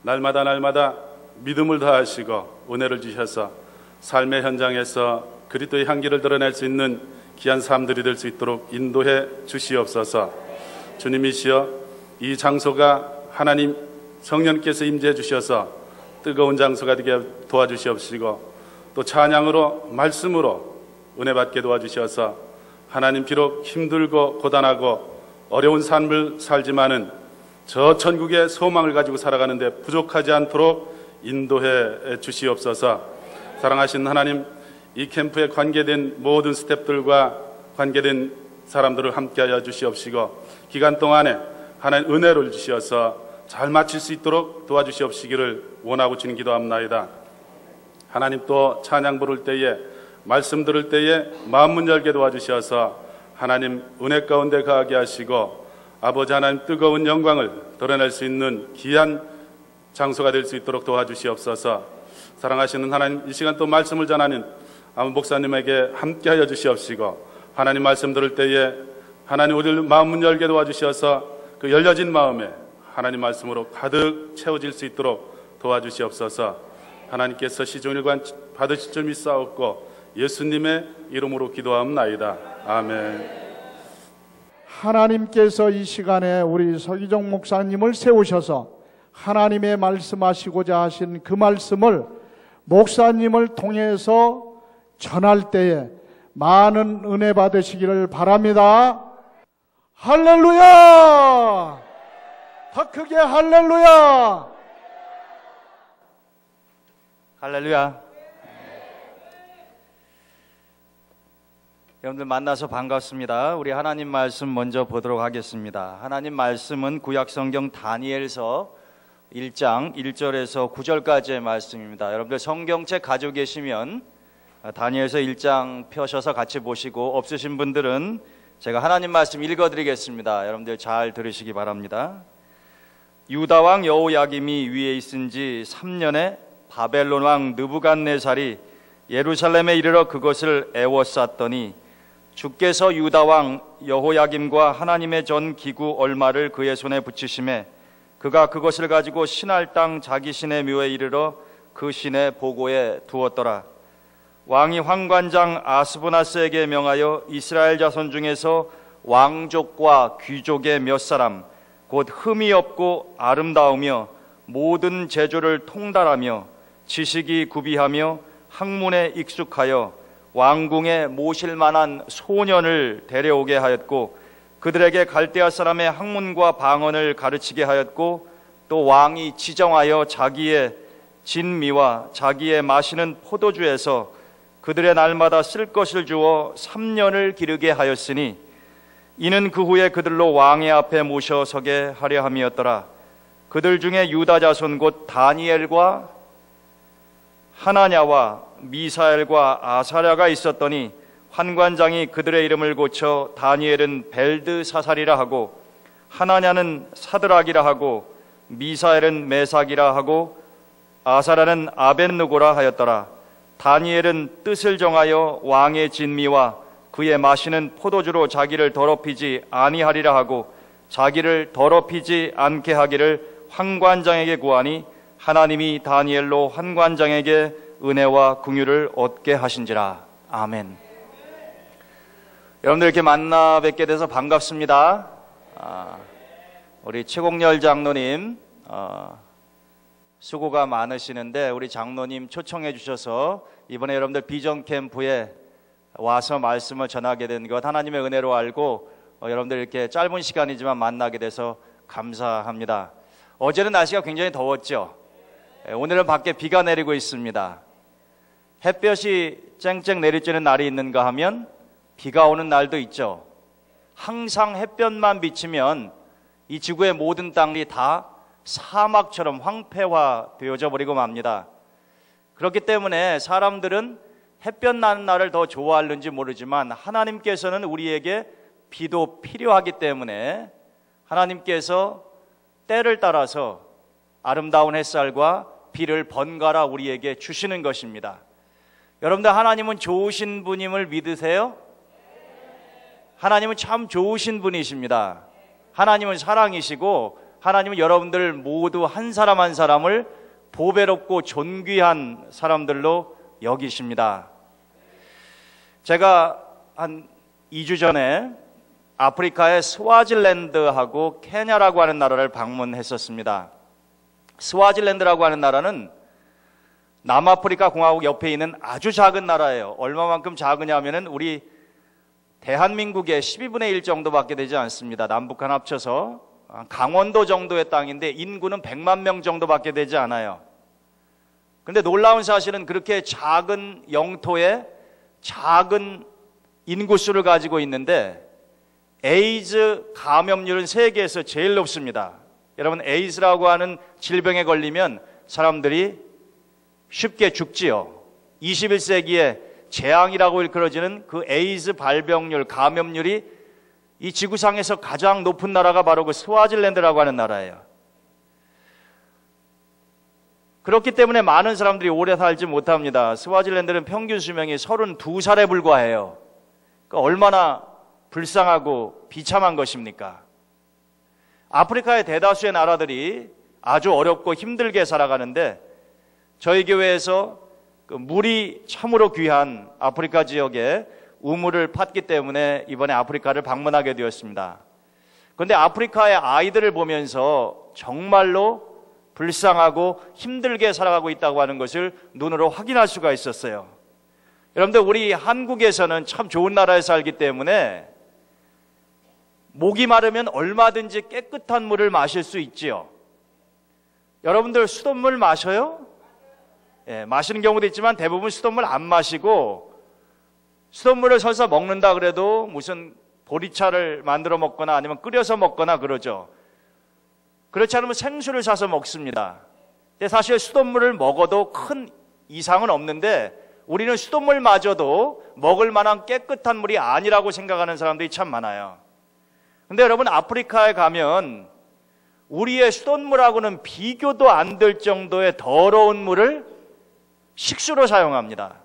날마다 날마다 믿음을 더하시고 은혜를 주셔서 삶의 현장에서 그리스도의 향기를 드러낼 수 있는 귀한 삶들이 될 수 있도록 인도해 주시옵소서. 주님이시여, 이 장소가 하나님 성령께서 임재해 주셔서 뜨거운 장소가 되게 도와주시옵시고, 또 찬양으로 말씀으로 은혜 받게 도와주셔서 하나님, 비록 힘들고 고단하고 어려운 삶을 살지만은 저 천국의 소망을 가지고 살아가는데 부족하지 않도록 인도해 주시옵소서. 사랑하신 하나님, 이 캠프에 관계된 모든 스태프들과 관계된 사람들을 함께하여 주시옵시고, 기간 동안에 하나님 은혜를 주시어서 잘 마칠 수 있도록 도와주시옵시기를 원하고 주님 기도합나이다. 하나님, 또 찬양 부를 때에, 말씀 들을 때에 마음 문 열게 도와주셔서 하나님 은혜 가운데 거하게 하시고, 아버지 하나님 뜨거운 영광을 드러낼 수 있는 귀한 장소가 될 수 있도록 도와주시옵소서. 사랑하시는 하나님, 이 시간 또 말씀을 전하는 아무 목사님에게 함께하여 주시옵시고, 하나님 말씀 들을 때에 하나님 우리를 마음 문 열게 도와주셔서 그 열려진 마음에 하나님 말씀으로 가득 채워질 수 있도록 도와주시옵소서. 하나님께서 시종일관 받으실 줄 믿사옵고 예수님의 이름으로 기도하옵나이다. 아멘. 하나님께서 이 시간에 우리 서기정 목사님을 세우셔서 하나님의 말씀하시고자 하신 그 말씀을 목사님을 통해서 전할 때에 많은 은혜 받으시기를 바랍니다. 할렐루야! 더 크게 할렐루야! 할렐루야. 여러분들 만나서 반갑습니다. 우리 하나님 말씀 먼저 보도록 하겠습니다. 하나님 말씀은 구약성경 다니엘서 1장 1절에서 9절까지의 말씀입니다. 여러분들 성경책 가지고 계시면 다니엘서 1장 펴셔서 같이 보시고, 없으신 분들은 제가 하나님 말씀 읽어드리겠습니다. 여러분들 잘 들으시기 바랍니다. 유다 왕 여호야김이 위에 있은 지 3년에 바벨론 왕 느부갓네살이 예루살렘에 이르러 그것을 애워쌌더니, 주께서 유다 왕 여호야김과 하나님의 전 기구 얼마를 그의 손에 붙이심에 그가 그것을 가지고 신할 땅 자기 신의 묘에 이르러 그 신의 보고에 두었더라. 왕이 환관장 아스브나스에게 명하여 이스라엘 자손 중에서 왕족과 귀족의 몇 사람, 곧 흠이 없고 아름다우며 모든 제조를 통달하며 지식이 구비하며 학문에 익숙하여 왕궁에 모실 만한 소년을 데려오게 하였고, 그들에게 갈대아 사람의 학문과 방언을 가르치게 하였고, 또 왕이 지정하여 자기의 진미와 자기의 마시는 포도주에서 그들의 날마다 쓸 것을 주어 3년을 기르게 하였으니, 이는 그 후에 그들로 왕의 앞에 모셔서게 하려 함이었더라. 그들 중에 유다 자손 곧 다니엘과 하나냐와 미사엘과 아사랴가 있었더니, 환관장이 그들의 이름을 고쳐 다니엘은 벨드사살이라 하고, 하나냐는 사드락이라 하고, 미사엘은 메삭이라 하고, 아사랴는 아벳느고라 하였더라. 다니엘은 뜻을 정하여 왕의 진미와 그의 마시는 포도주로 자기를 더럽히지 아니하리라 하고, 자기를 더럽히지 않게 하기를 환관장에게 구하니, 하나님이 다니엘로 환관장에게 은혜와 긍휼을 얻게 하신지라. 아멘. 여러분들 이렇게 만나 뵙게 돼서 반갑습니다. 우리 최공열 장로님 수고가 많으시는데, 우리 장로님 초청해 주셔서 이번에 여러분들 비전 캠프에 와서 말씀을 전하게 된 것 하나님의 은혜로 알고 여러분들 이렇게 짧은 시간이지만 만나게 돼서 감사합니다. 어제는 날씨가 굉장히 더웠죠. 오늘은 밖에 비가 내리고 있습니다. 햇볕이 쨍쨍 내리쬐는 날이 있는가 하면 비가 오는 날도 있죠. 항상 햇볕만 비치면 이 지구의 모든 땅이 다 사막처럼 황폐화 되어져 버리고 맙니다. 그렇기 때문에 사람들은 햇볕 나는 날을 더 좋아하는지 모르지만, 하나님께서는 우리에게 비도 필요하기 때문에 하나님께서 때를 따라서 아름다운 햇살과 비를 번갈아 우리에게 주시는 것입니다. 여러분들, 하나님은 좋으신 분임을 믿으세요? 하나님은 참 좋으신 분이십니다. 하나님은 사랑이시고 하나님은 여러분들 모두 한 사람 한 사람을 보배롭고 존귀한 사람들로 여기십니다. 제가 한 2주 전에 아프리카의 스와질랜드하고 케냐라고 하는 나라를 방문했었습니다. 스와질랜드라고 하는 나라는 남아프리카 공화국 옆에 있는 아주 작은 나라예요. 얼마만큼 작으냐면은 우리 대한민국의 12분의 1 정도밖에 되지 않습니다. 남북한 합쳐서 강원도 정도의 땅인데 인구는 100만 명 정도밖에 되지 않아요. 그런데 놀라운 사실은 그렇게 작은 영토에 작은 인구수를 가지고 있는데 에이즈 감염률은 세계에서 제일 높습니다. 여러분, 에이즈라고 하는 질병에 걸리면 사람들이 쉽게 죽지요. 21세기에 재앙이라고 일컬어지는 그 에이즈 발병률, 감염률이 이 지구상에서 가장 높은 나라가 바로 그 스와질랜드라고 하는 나라예요. 그렇기 때문에 많은 사람들이 오래 살지 못합니다. 스와질랜드는 평균 수명이 32살에 불과해요. 그러니까 얼마나 불쌍하고 비참한 것입니까? 아프리카의 대다수의 나라들이 아주 어렵고 힘들게 살아가는데 저희 교회에서 그 물이 참으로 귀한 아프리카 지역에 우물을 팠기 때문에 이번에 아프리카를 방문하게 되었습니다. 그런데 아프리카의 아이들을 보면서 정말로 불쌍하고 힘들게 살아가고 있다고 하는 것을 눈으로 확인할 수가 있었어요. 여러분들, 우리 한국에서는 참 좋은 나라에 살기 때문에 목이 마르면 얼마든지 깨끗한 물을 마실 수 있지요. 여러분들 수돗물 마셔요? 예, 마시는 경우도 있지만 대부분 수돗물 안 마시고 수돗물을 설사 먹는다 그래도 무슨 보리차를 만들어 먹거나 아니면 끓여서 먹거나 그러죠. 그렇지 않으면 생수를 사서 먹습니다. 근데 사실 수돗물을 먹어도 큰 이상은 없는데 우리는 수돗물마저도 먹을 만한 깨끗한 물이 아니라고 생각하는 사람들이 참 많아요. 근데 여러분, 아프리카에 가면 우리의 수돗물하고는 비교도 안 될 정도의 더러운 물을 식수로 사용합니다.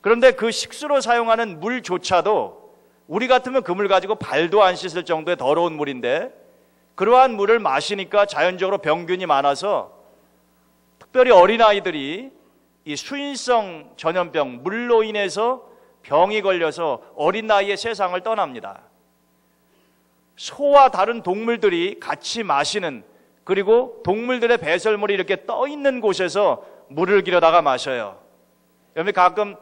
그런데 그 식수로 사용하는 물조차도 우리 같으면 그 물 가지고 발도 안 씻을 정도의 더러운 물인데 그러한 물을 마시니까 자연적으로 병균이 많아서 특별히 어린아이들이 이 수인성 전염병, 물로 인해서 병이 걸려서 어린 나이에 세상을 떠납니다. 소와 다른 동물들이 같이 마시는, 그리고 동물들의 배설물이 이렇게 떠 있는 곳에서 물을 길어다가 마셔요. 여러분, 가끔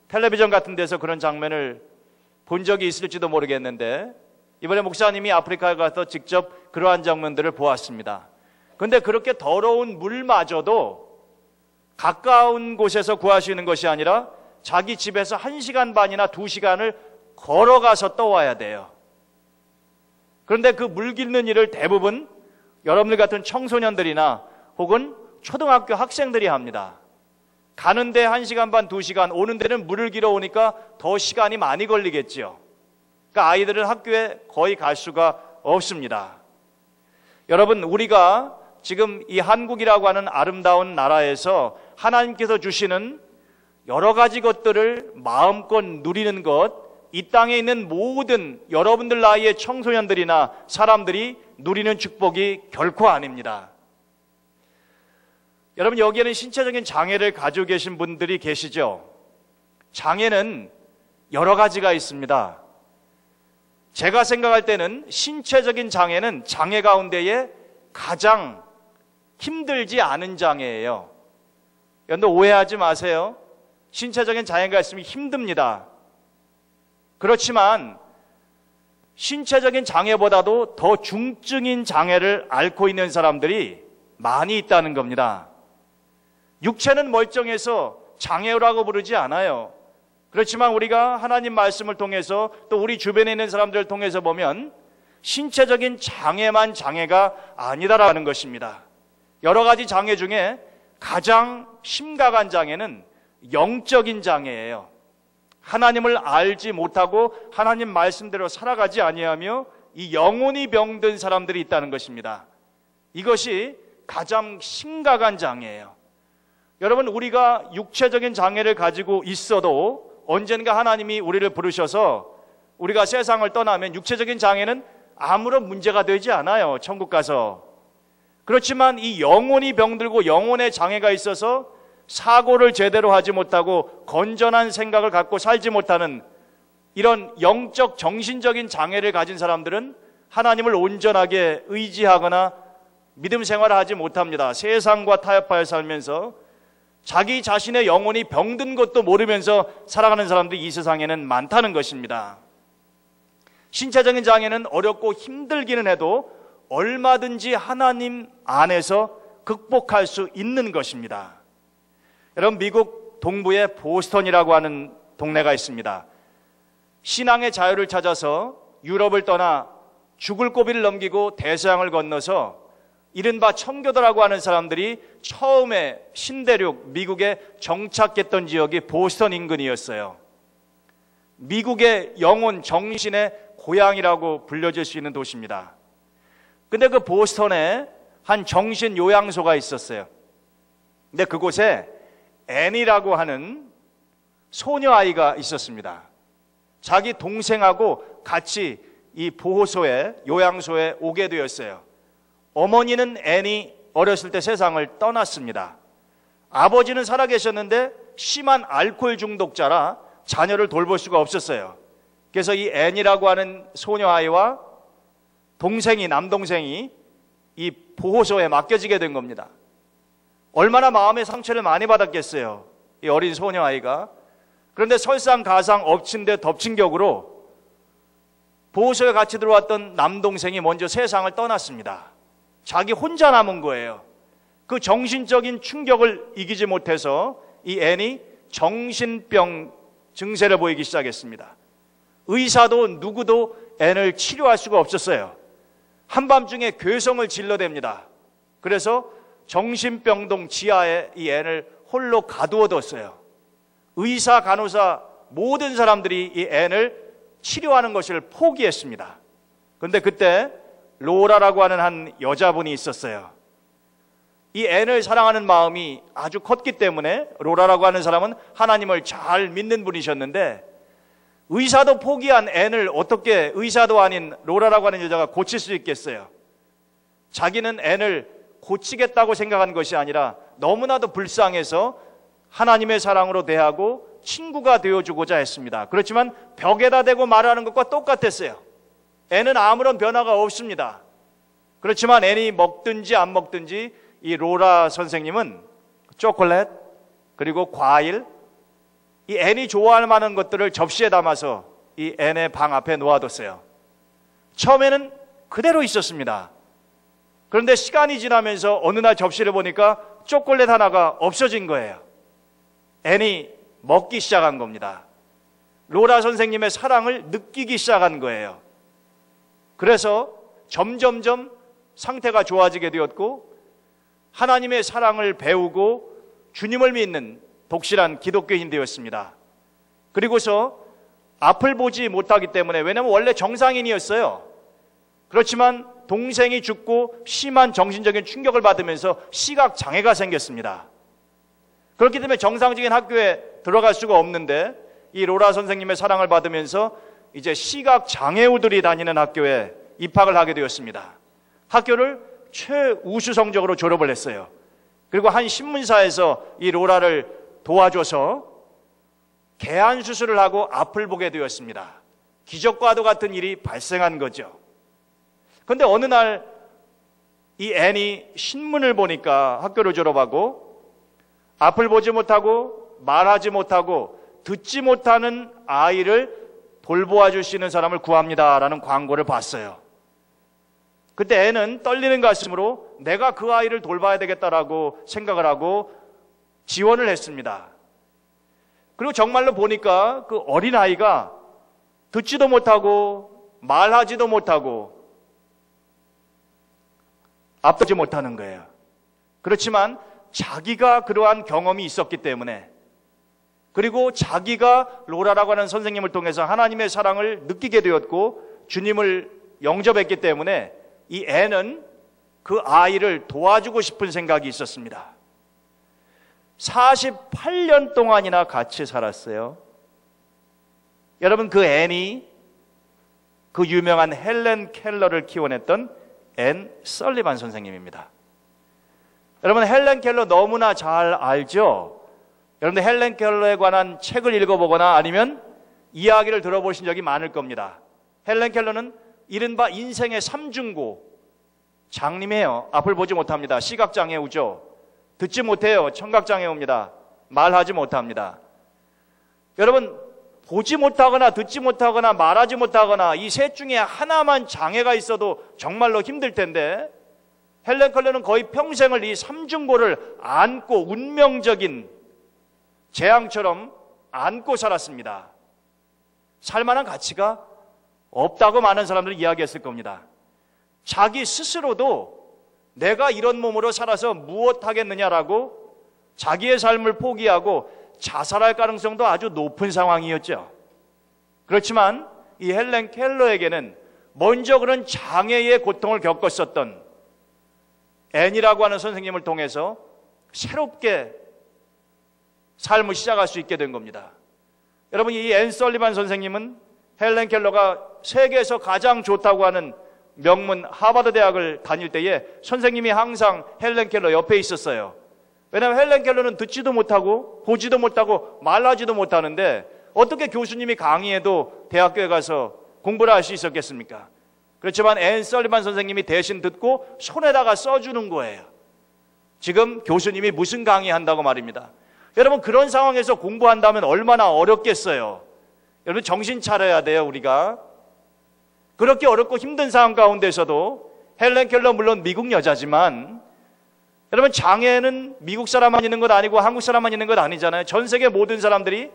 텔레비전 같은 데서 그런 장면을 본 적이 있을지도 모르겠는데 이번에 목사님이 아프리카에 가서 직접 그러한 장면들을 보았습니다. 그런데 그렇게 더러운 물마저도 가까운 곳에서 구할 수 있는 것이 아니라 자기 집에서 1시간 반이나 2시간을 걸어가서 떠와야 돼요. 그런데 그 물 길는 일을 대부분 여러분들 같은 청소년들이나 혹은 초등학교 학생들이 합니다. 가는데 1시간 반, 2시간, 오는 데는 물을 길어 오니까 더 시간이 많이 걸리겠지요. 그러니까 아이들은 학교에 거의 갈 수가 없습니다. 여러분, 우리가 지금 이 한국이라고 하는 아름다운 나라에서 하나님께서 주시는 여러 가지 것들을 마음껏 누리는 것, 이 땅에 있는 모든 여러분들 나이의 청소년들이나 사람들이 누리는 축복이 결코 아닙니다. 여러분, 여기에는 신체적인 장애를 가지고 계신 분들이 계시죠? 장애는 여러 가지가 있습니다. 제가 생각할 때는 신체적인 장애는 장애 가운데에 가장 힘들지 않은 장애예요. 여러분들 오해하지 마세요. 신체적인 장애가 있으면 힘듭니다. 그렇지만 신체적인 장애보다도 더 중증인 장애를 앓고 있는 사람들이 많이 있다는 겁니다. 육체는 멀쩡해서 장애라고 부르지 않아요. 그렇지만 우리가 하나님 말씀을 통해서 또 우리 주변에 있는 사람들을 통해서 보면 신체적인 장애만 장애가 아니다라는 것입니다. 여러 가지 장애 중에 가장 심각한 장애는 영적인 장애예요. 하나님을 알지 못하고 하나님 말씀대로 살아가지 아니하며 이 영혼이 병든 사람들이 있다는 것입니다. 이것이 가장 심각한 장애예요. 여러분, 우리가 육체적인 장애를 가지고 있어도 언젠가 하나님이 우리를 부르셔서 우리가 세상을 떠나면 육체적인 장애는 아무런 문제가 되지 않아요. 천국 가서. 그렇지만 이 영혼이 병들고 영혼에 장애가 있어서 사고를 제대로 하지 못하고 건전한 생각을 갖고 살지 못하는 이런 영적 정신적인 장애를 가진 사람들은 하나님을 온전하게 의지하거나 믿음 생활을 하지 못합니다. 세상과 타협하여 살면서 자기 자신의 영혼이 병든 것도 모르면서 살아가는 사람들이 이 세상에는 많다는 것입니다. 신체적인 장애는 어렵고 힘들기는 해도 얼마든지 하나님 안에서 극복할 수 있는 것입니다. 여러분, 미국 동부에 보스턴이라고 하는 동네가 있습니다. 신앙의 자유를 찾아서 유럽을 떠나 죽을 고비를 넘기고 대서양을 건너서 이른바 청교도라고 하는 사람들이 처음에 신대륙 미국에 정착했던 지역이 보스턴 인근이었어요. 미국의 영혼 정신의 고향이라고 불려질 수 있는 도시입니다. 근데 그 보스턴에 한 정신 요양소가 있었어요. 근데 그곳에 애니라고 하는 소녀 아이가 있었습니다. 자기 동생하고 같이 이 보호소에, 요양소에 오게 되었어요. 어머니는 애니 어렸을 때 세상을 떠났습니다. 아버지는 살아계셨는데 심한 알코올 중독자라 자녀를 돌볼 수가 없었어요. 그래서 이 애니라고 하는 소녀 아이와 동생이, 남동생이 이 보호소에 맡겨지게 된 겁니다. 얼마나 마음의 상처를 많이 받았겠어요, 이 어린 소녀 아이가. 그런데 설상가상 엎친 데 덮친 격으로 보호소에 같이 들어왔던 남동생이 먼저 세상을 떠났습니다. 자기 혼자 남은 거예요. 그 정신적인 충격을 이기지 못해서 이 애니 정신병 증세를 보이기 시작했습니다. 의사도 누구도 앤을 치료할 수가 없었어요. 한밤중에 괴성을 질러댑니다. 그래서 정신병동 지하에 이 앤을 홀로 가두어뒀어요. 의사, 간호사 모든 사람들이 이 앤을 치료하는 것을 포기했습니다. 그런데 그때 로라라고 하는 한 여자분이 있었어요. 이 앤을 사랑하는 마음이 아주 컸기 때문에 로라라고 하는 사람은 하나님을 잘 믿는 분이셨는데, 의사도 포기한 앤을 어떻게 의사도 아닌 로라라고 하는 여자가 고칠 수 있겠어요? 자기는 앤을 고치겠다고 생각한 것이 아니라 너무나도 불쌍해서 하나님의 사랑으로 대하고 친구가 되어주고자 했습니다. 그렇지만 벽에다 대고 말하는 것과 똑같았어요. 앤은 아무런 변화가 없습니다. 그렇지만 앤이 먹든지 안 먹든지 이 로라 선생님은 초콜릿 그리고 과일, 이 앤이 좋아할 만한 것들을 접시에 담아서 이 앤의 방 앞에 놓아뒀어요. 처음에는 그대로 있었습니다. 그런데 시간이 지나면서 어느 날 접시를 보니까 초콜릿 하나가 없어진 거예요. 앤이 먹기 시작한 겁니다. 로라 선생님의 사랑을 느끼기 시작한 거예요. 그래서 점점점 상태가 좋아지게 되었고 하나님의 사랑을 배우고 주님을 믿는 독실한 기독교인 되었습니다. 그리고서 앞을 보지 못하기 때문에, 왜냐하면 원래 정상인이었어요. 그렇지만 동생이 죽고 심한 정신적인 충격을 받으면서 시각 장애가 생겼습니다. 그렇기 때문에 정상적인 학교에 들어갈 수가 없는데 이 로라 선생님의 사랑을 받으면서 이제 시각 장애우들이 다니는 학교에 입학을 하게 되었습니다. 학교를 최우수 성적으로 졸업을 했어요. 그리고 한 신문사에서 이 로라를 도와줘서 개안 수술을 하고 앞을 보게 되었습니다. 기적과도 같은 일이 발생한 거죠. 그런데 어느 날 이 앤이 신문을 보니까 학교를 졸업하고 앞을 보지 못하고 말하지 못하고 듣지 못하는 아이를 돌보아 줄 수 있는 사람을 구합니다라는 광고를 봤어요. 그때 앤은 떨리는 가슴으로 내가 그 아이를 돌봐야 되겠다라고 생각을 하고 지원을 했습니다. 그리고 정말로 보니까 그 어린아이가 듣지도 못하고 말하지도 못하고 앞서지 못하는 거예요. 그렇지만 자기가 그러한 경험이 있었기 때문에, 그리고 자기가 로라라고 하는 선생님을 통해서 하나님의 사랑을 느끼게 되었고 주님을 영접했기 때문에 이 앤은 그 아이를 도와주고 싶은 생각이 있었습니다. 48년 동안이나 같이 살았어요. 여러분, 그 앤이 그 유명한 헬렌 켈러를 키워냈던 앤 설리반 선생님입니다. 여러분, 헬렌 켈러 너무나 잘 알죠? 여러분들 헬렌 켈러에 관한 책을 읽어보거나 아니면 이야기를 들어보신 적이 많을 겁니다. 헬렌 켈러는 이른바 인생의 삼중고, 장님이에요. 앞을 보지 못합니다. 시각장애우죠. 듣지 못해요. 청각장애우입니다. 말하지 못합니다. 여러분, 보지 못하거나 듣지 못하거나 말하지 못하거나 이 셋 중에 하나만 장애가 있어도 정말로 힘들 텐데, 헬렌 켈러는 거의 평생을 이 삼중고를 안고 운명적인 재앙처럼 안고 살았습니다. 살만한 가치가 없다고 많은 사람들이 이야기했을 겁니다. 자기 스스로도 내가 이런 몸으로 살아서 무엇 하겠느냐라고 자기의 삶을 포기하고 자살할 가능성도 아주 높은 상황이었죠. 그렇지만 이 헬렌 켈러에게는 먼저 그런 장애의 고통을 겪었었던 앤이라고 하는 선생님을 통해서 새롭게 삶을 시작할 수 있게 된 겁니다. 여러분, 이 앤 설리반 선생님은 헬렌 켈러가 세계에서 가장 좋다고 하는 명문 하버드 대학을 다닐 때에 선생님이 항상 헬렌 켈러 옆에 있었어요. 왜냐하면 헬렌 켈러는 듣지도 못하고 보지도 못하고 말하지도 못하는데 어떻게 교수님이 강의해도 대학교에 가서 공부를 할 수 있었겠습니까? 그렇지만 앤 설리반 선생님이 대신 듣고 손에다가 써주는 거예요. 지금 교수님이 무슨 강의한다고 말입니다. 여러분, 그런 상황에서 공부한다면 얼마나 어렵겠어요. 여러분, 정신 차려야 돼요. 우리가 그렇게 어렵고 힘든 상황 가운데서도 헬렌 켈러 물론 미국 여자지만 여러분, 장애는 미국 사람만 있는 것 아니고 한국 사람만 있는 것 아니잖아요. 전 세계 모든 사람들이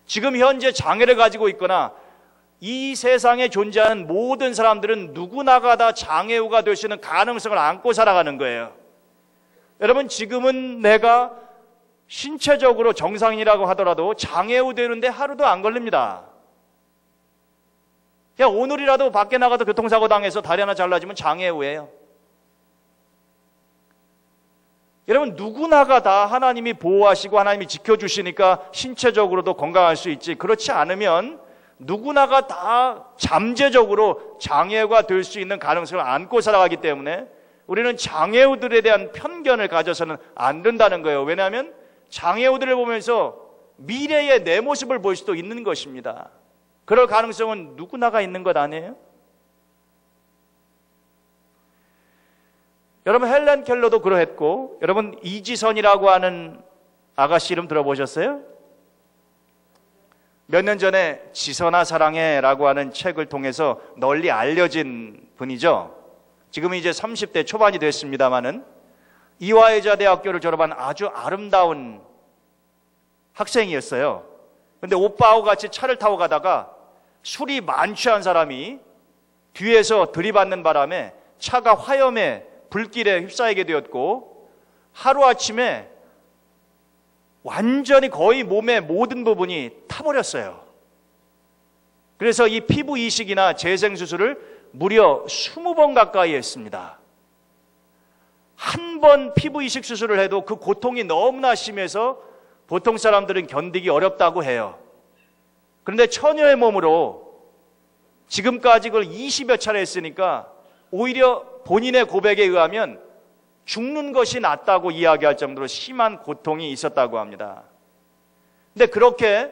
지금 현재 장애를 가지고 있거나 이 세상에 존재하는 모든 사람들은 누구나가 다 장애우가 될 수 있는 가능성을 안고 살아가는 거예요. 여러분, 지금은 내가 신체적으로 정상이라고 하더라도 장애우 되는데 하루도 안 걸립니다. 그냥 오늘이라도 밖에 나가도 교통사고 당해서 다리 하나 잘라지면 장애우예요. 여러분, 누구나가 다 하나님이 보호하시고 하나님이 지켜주시니까 신체적으로도 건강할 수 있지, 그렇지 않으면 누구나가 다 잠재적으로 장애우가 될 수 있는 가능성을 안고 살아가기 때문에 우리는 장애우들에 대한 편견을 가져서는 안 된다는 거예요. 왜냐하면 장애우들을 보면서 미래의 내 모습을 볼 수도 있는 것입니다. 그럴 가능성은 누구나가 있는 것 아니에요? 여러분, 헬렌 켈러도 그러했고, 여러분 이지선이라고 하는 아가씨 이름 들어보셨어요? 몇 년 전에 지선아 사랑해라고 하는 책을 통해서 널리 알려진 분이죠. 지금 이제 30대 초반이 됐습니다마는 이화여자 대학교를 졸업한 아주 아름다운 학생이었어요. 그런데 오빠하고 같이 차를 타고 가다가 술이 만취한 사람이 뒤에서 들이받는 바람에 차가 화염에 불길에 휩싸이게 되었고, 하루아침에 완전히 거의 몸의 모든 부분이 타버렸어요. 그래서 이 피부 이식이나 재생수술을 무려 20번 가까이 했습니다. 한 번 피부 이식 수술을 해도 그 고통이 너무나 심해서 보통 사람들은 견디기 어렵다고 해요. 그런데 처녀의 몸으로 지금까지 그걸 20여 차례 했으니까 오히려 본인의 고백에 의하면 죽는 것이 낫다고 이야기할 정도로 심한 고통이 있었다고 합니다. 근데 그렇게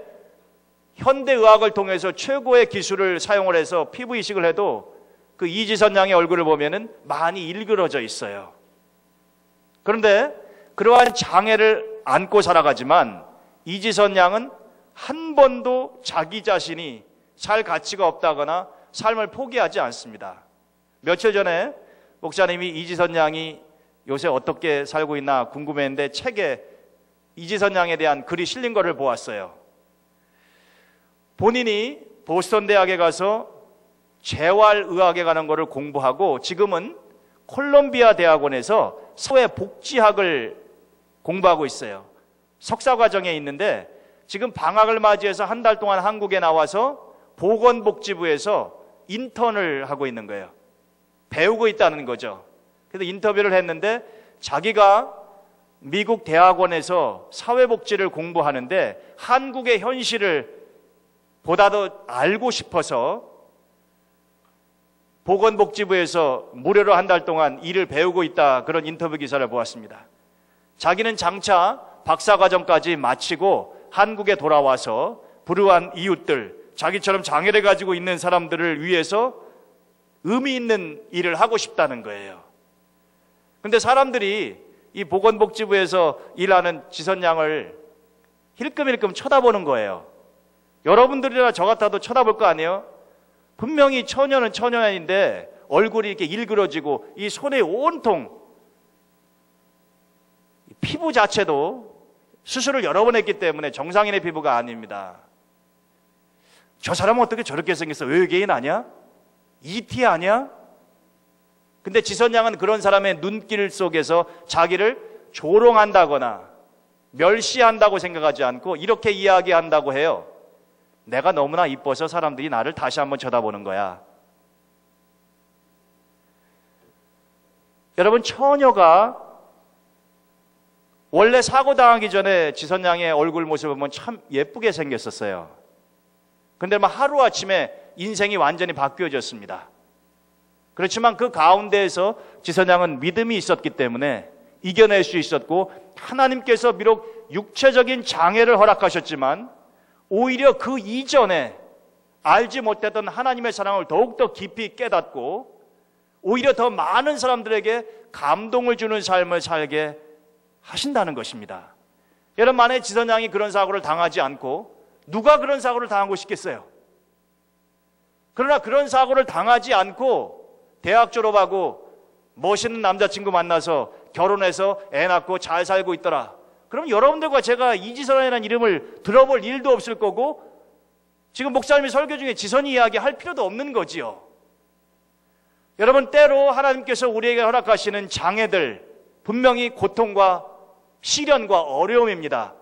현대의학을 통해서 최고의 기술을 사용을 해서 피부 이식을 해도 그 이지선 양의 얼굴을 보면은 많이 일그러져 있어요. 그런데 그러한 장애를 안고 살아가지만 이지선 양은 한 번도 자기 자신이 살 가치가 없다거나 삶을 포기하지 않습니다. 며칠 전에 목사님이 이지선 양이 요새 어떻게 살고 있나 궁금했는데 책에 이지선 양에 대한 글이 실린 것을 보았어요. 본인이 보스턴 대학에 가서 재활의학에 관한 것을 공부하고 지금은 콜롬비아 대학원에서 사회복지학을 공부하고 있어요. 석사과정에 있는데 지금 방학을 맞이해서 한 달 동안 한국에 나와서 보건복지부에서 인턴을 하고 있는 거예요. 배우고 있다는 거죠. 그래서 인터뷰를 했는데 자기가 미국 대학원에서 사회복지를 공부하는데 한국의 현실을 보다 더 알고 싶어서 보건복지부에서 무료로 한 달 동안 일을 배우고 있다, 그런 인터뷰 기사를 보았습니다. 자기는 장차 박사과정까지 마치고 한국에 돌아와서 불우한 이웃들, 자기처럼 장애를 가지고 있는 사람들을 위해서 의미 있는 일을 하고 싶다는 거예요. 그런데 사람들이 이 보건복지부에서 일하는 지선양을 힐끔힐끔 쳐다보는 거예요. 여러분들이나 저 같아도 쳐다볼 거 아니에요? 분명히 처녀는 처녀인데 얼굴이 이렇게 일그러지고 이 손에 온통 피부 자체도 수술을 여러 번 했기 때문에 정상인의 피부가 아닙니다. 저 사람은 어떻게 저렇게 생겼어? 외계인 아니야? ET 아니야? 근데 지선양은 그런 사람의 눈길 속에서 자기를 조롱한다거나 멸시한다고 생각하지 않고 이렇게 이야기한다고 해요. 내가 너무나 이뻐서 사람들이 나를 다시 한번 쳐다보는 거야. 여러분, 처녀가 원래 사고 당하기 전에 지선양의 얼굴 모습을 보면 참 예쁘게 생겼었어요. 근데 하루아침에 인생이 완전히 바뀌어졌습니다. 그렇지만 그 가운데에서 지선양은 믿음이 있었기 때문에 이겨낼 수 있었고, 하나님께서 비록 육체적인 장애를 허락하셨지만 오히려 그 이전에 알지 못했던 하나님의 사랑을 더욱더 깊이 깨닫고 오히려 더 많은 사람들에게 감동을 주는 삶을 살게 하신다는 것입니다. 여러분, 만약에 지선양이 그런 사고를 당하지 않고 누가 그런 사고를 당하고 싶겠어요? 그러나 그런 사고를 당하지 않고 대학 졸업하고 멋있는 남자친구 만나서 결혼해서 애 낳고 잘 살고 있더라. 그럼 여러분들과 제가 이지선이라는 이름을 들어볼 일도 없을 거고, 지금 목사님이 설교 중에 지선이 이야기 할 필요도 없는 거지요. 여러분, 때로 하나님께서 우리에게 허락하시는 장애들 분명히 고통과 시련과 어려움입니다.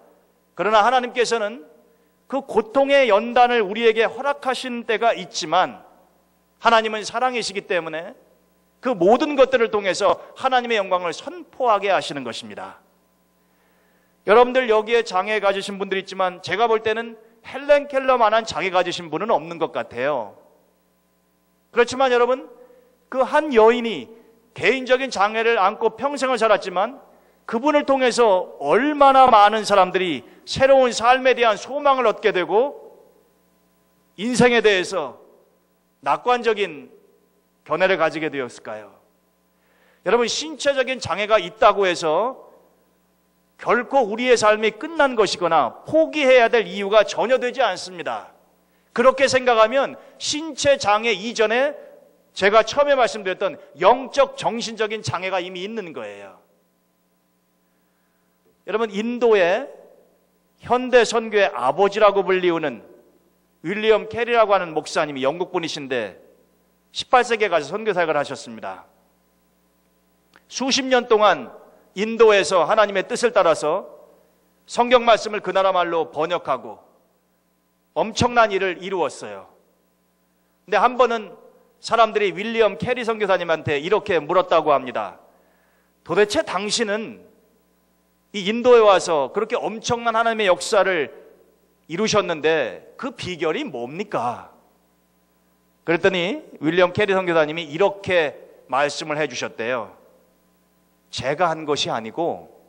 그러나 하나님께서는 그 고통의 연단을 우리에게 허락하신 때가 있지만 하나님은 사랑이시기 때문에 그 모든 것들을 통해서 하나님의 영광을 선포하게 하시는 것입니다. 여러분들 여기에 장애 가지신 분들이 있지만 제가 볼 때는 헬렌 켈러만한 장애 가지신 분은 없는 것 같아요. 그렇지만 여러분, 그 한 여인이 개인적인 장애를 안고 평생을 살았지만 그분을 통해서 얼마나 많은 사람들이 새로운 삶에 대한 소망을 얻게 되고 인생에 대해서 낙관적인 견해를 가지게 되었을까요? 여러분, 신체적인 장애가 있다고 해서 결코 우리의 삶이 끝난 것이거나 포기해야 될 이유가 전혀 되지 않습니다. 그렇게 생각하면 신체 장애 이전에 제가 처음에 말씀드렸던 영적 정신적인 장애가 이미 있는 거예요. 여러분, 인도의 현대 선교의 아버지라고 불리우는 윌리엄 캐리라고 하는 목사님이 영국 분이신데 18세기에 가서 선교사역을 하셨습니다. 수십 년 동안 인도에서 하나님의 뜻을 따라서 성경 말씀을 그 나라 말로 번역하고 엄청난 일을 이루었어요. 근데 한 번은 사람들이 윌리엄 캐리 선교사님한테 이렇게 물었다고 합니다. 도대체 당신은 이 인도에 와서 그렇게 엄청난 하나님의 역사를 이루셨는데 그 비결이 뭡니까? 그랬더니 윌리엄 캐리 선교사님이 이렇게 말씀을 해주셨대요. 제가 한 것이 아니고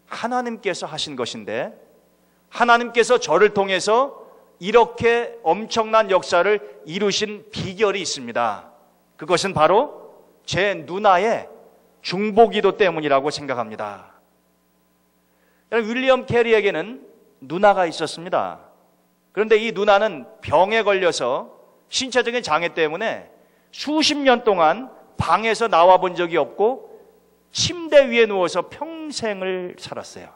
하나님께서 하신 것인데 하나님께서 저를 통해서 이렇게 엄청난 역사를 이루신 비결이 있습니다. 그것은 바로 제 누나의 중보기도 때문이라고 생각합니다. 윌리엄 캐리에게는 누나가 있었습니다. 그런데 이 누나는 병에 걸려서 신체적인 장애 때문에 수십 년 동안 방에서 나와 본 적이 없고 침대 위에 누워서 평생을 살았어요.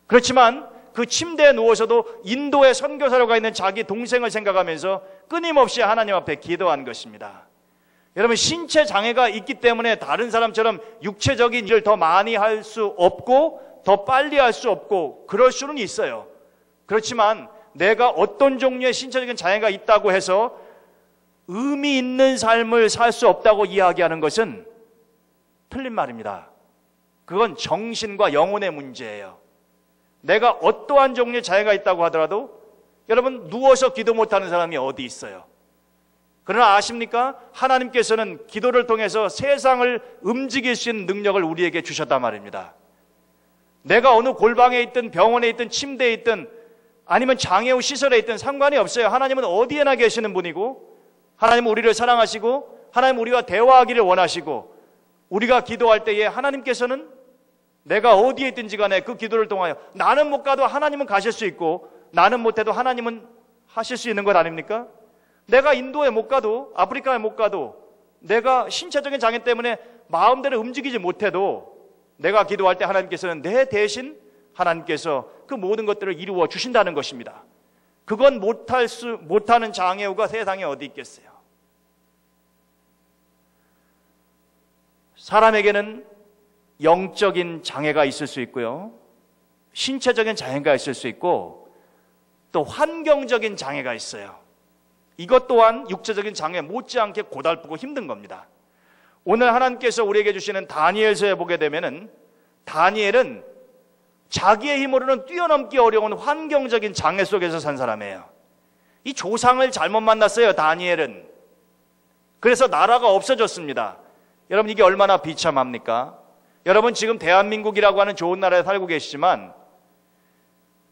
그렇지만 그 침대에 누워서도 인도의 선교사로 가 있는 자기 동생을 생각하면서 끊임없이 하나님 앞에 기도한 것입니다. 여러분, 신체 장애가 있기 때문에 다른 사람처럼 육체적인 일을 더 많이 할 수 없고 더 빨리 할 수 없고 그럴 수는 있어요. 그렇지만 내가 어떤 종류의 신체적인 장애가 있다고 해서 의미 있는 삶을 살 수 없다고 이야기하는 것은 틀린 말입니다. 그건 정신과 영혼의 문제예요. 내가 어떠한 종류의 장애가 있다고 하더라도 여러분, 누워서 기도 못하는 사람이 어디 있어요? 그러나 아십니까? 하나님께서는 기도를 통해서 세상을 움직일 수 있는 능력을 우리에게 주셨단 말입니다. 내가 어느 골방에 있든 병원에 있든 침대에 있든 아니면 장애우 시설에 있든 상관이 없어요. 하나님은 어디에나 계시는 분이고, 하나님은 우리를 사랑하시고, 하나님은 우리와 대화하기를 원하시고, 우리가 기도할 때에 하나님께서는 내가 어디에 있든지 간에 그 기도를 통하여, 나는 못 가도 하나님은 가실 수 있고 나는 못해도 하나님은 하실 수 있는 것 아닙니까? 내가 인도에 못 가도, 아프리카에 못 가도, 내가 신체적인 장애 때문에 마음대로 움직이지 못해도 내가 기도할 때 하나님께서는 내 대신 하나님께서 그 모든 것들을 이루어 주신다는 것입니다. 그건 못하는 장애우가 세상에 어디 있겠어요? 사람에게는 영적인 장애가 있을 수 있고요, 신체적인 장애가 있을 수 있고, 또 환경적인 장애가 있어요. 이것 또한 육체적인 장애 못지않게 고달프고 힘든 겁니다. 오늘 하나님께서 우리에게 주시는 다니엘서에 보게 되면은, 다니엘은 자기의 힘으로는 뛰어넘기 어려운 환경적인 장애 속에서 산 사람이에요. 이 조상을 잘못 만났어요, 다니엘은. 그래서 나라가 없어졌습니다. 여러분, 이게 얼마나 비참합니까? 여러분, 지금 대한민국이라고 하는 좋은 나라에 살고 계시지만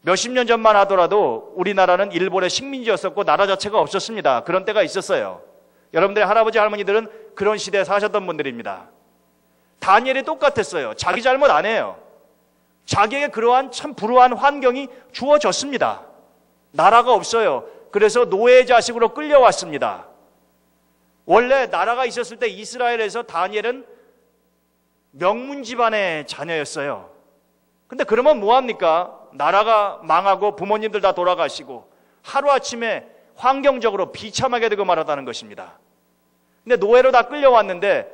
몇십 년 전만 하더라도 우리나라는 일본의 식민지였었고 나라 자체가 없었습니다. 그런 때가 있었어요. 여러분들의 할아버지 할머니들은 그런 시대에 사셨던 분들입니다. 다니엘이 똑같았어요. 자기 잘못 안 해요. 자기에게 그러한 참 불우한 환경이 주어졌습니다. 나라가 없어요. 그래서 노예 자식으로 끌려왔습니다. 원래 나라가 있었을 때 이스라엘에서 다니엘은 명문 집안의 자녀였어요. 근데 그러면 뭐합니까? 나라가 망하고 부모님들 다 돌아가시고 하루아침에 환경적으로 비참하게 되고 말았다는 것입니다. 근데 노예로 다 끌려왔는데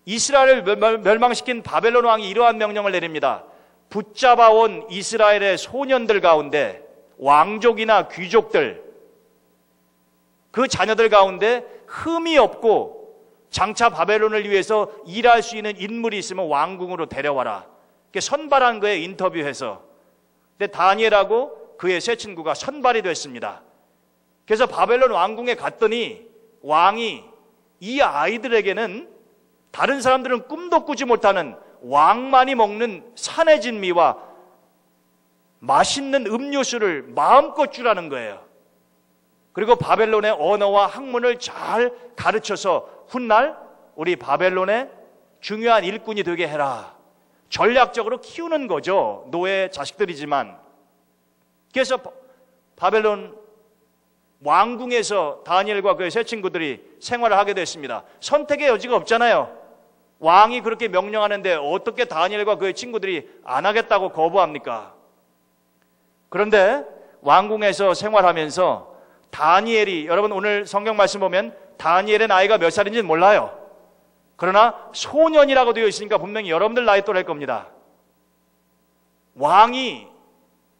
이스라엘을 멸망시킨 바벨론 왕이 이러한 명령을 내립니다. 붙잡아온 이스라엘의 소년들 가운데 왕족이나 귀족들, 그 자녀들 가운데 흠이 없고 장차 바벨론을 위해서 일할 수 있는 인물이 있으면 왕궁으로 데려와라. 선발한 거에 인터뷰해서. 근데 다니엘하고 그의 세 친구가 선발이 됐습니다. 그래서 바벨론 왕궁에 갔더니 왕이 이 아이들에게는 다른 사람들은 꿈도 꾸지 못하는 왕만이 먹는 산의 진미와 맛있는 음료수를 마음껏 주라는 거예요. 그리고 바벨론의 언어와 학문을 잘 가르쳐서 훗날 우리 바벨론의 중요한 일꾼이 되게 해라. 전략적으로 키우는 거죠. 노예 자식들이지만. 그래서 바벨론 왕궁에서 다니엘과 그의 세 친구들이 생활을 하게 됐습니다. 선택의 여지가 없잖아요. 왕이 그렇게 명령하는데 어떻게 다니엘과 그의 친구들이 안 하겠다고 거부합니까? 그런데 왕궁에서 생활하면서 다니엘이, 여러분 오늘 성경 말씀 보면 다니엘의 나이가 몇 살인지는 몰라요. 그러나 소년이라고 되어 있으니까 분명히 여러분들 나이 또래일 겁니다. 왕이